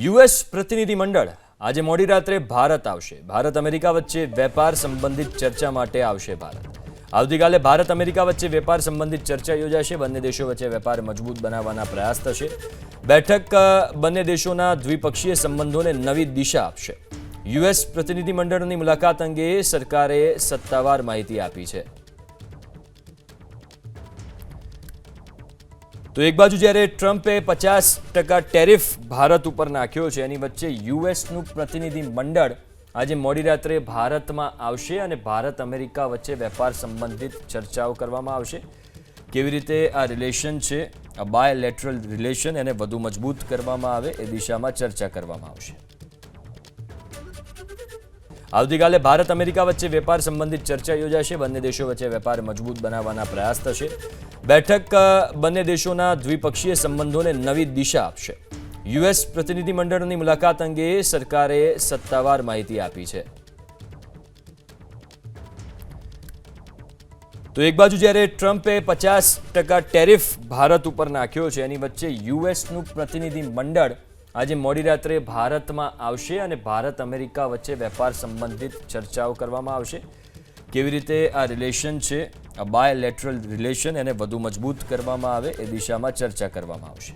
US પ્રતિનિધિમંડળ આજે મોડી રાત્રે ભારત આવશે। ભારત અમેરિકા વચ્ચે વેપાર સંબંધિત ચર્ચા માટે આવશે ભારત। આવતીકાલે ભારત અમેરિકા વચ્ચે વેપાર સંબંધિત ચર્ચા યોજાશે। બંને દેશો વચ્ચે વેપાર મજબૂત બનાવવાના પ્રયાસ થશે। બેઠક બંને દેશોના દ્વિપક્ષીય સંબંધોને નવી દિશા આપશે। યુએસ પ્રતિનિધિમંડળની મુલાકાત અંગે સરકારે સત્તાવાર માહિતી આપી છે। તો એક બાજુ જ્યારે ટ્રમ્પે 50% ટેરિફ ભારત ઉપર નાખ્યો છે, એની વચ્ચે યુએસનું પ્રતિનિધિમંડળ આજે મોડી રાત્રે ભારતમાં આવશે અને ભારત અમેરિકા વચ્ચે વેપાર સંબંધિત ચર્ચાઓ કરવામાં આવશે। કેવી રીતે આ રિલેશન છે, આ બાયલેટરલ રિલેશન, એને વધુ મજબૂત કરવામાં આવે એ દિશામાં ચર્ચા કરવામાં આવશે। આવતીકાલે ભારત અમેરિકા વચ્ચે વેપાર સંબંધિત ચર્ચા યોજાશે। બંને દેશો વચ્ચે વેપાર મજબૂત બનાવવાના પ્રયાસ થશે। બેઠક બંને દેશોના દ્વિપક્ષીય સંબંધોને નવી દિશા આપશે। યુએસ પ્રતિનિધિમંડળની મુલાકાત અંગે સરકારે સત્તાવાર માહિતી આપી છે। તો એક બાજુ જ્યારે ટ્રમ્પે 50% ટેરિફ ભારત ઉપર નાખ્યો છે, એની વચ્ચે યુએસનું પ્રતિનિધિમંડળ આજે મોડી રાત્રે ભારતમાં આવશે અને ભારત અમેરિકા વચ્ચે વેપાર સંબંધિત ચર્ચાઓ કરવામાં આવશે। કેવી રીતે આ રિલેશન છે, આ બાયલેટરલ રિલેશન, એને વધુ મજબૂત કરવામાં આવે એ દિશામાં ચર્ચા કરવામાં આવશે।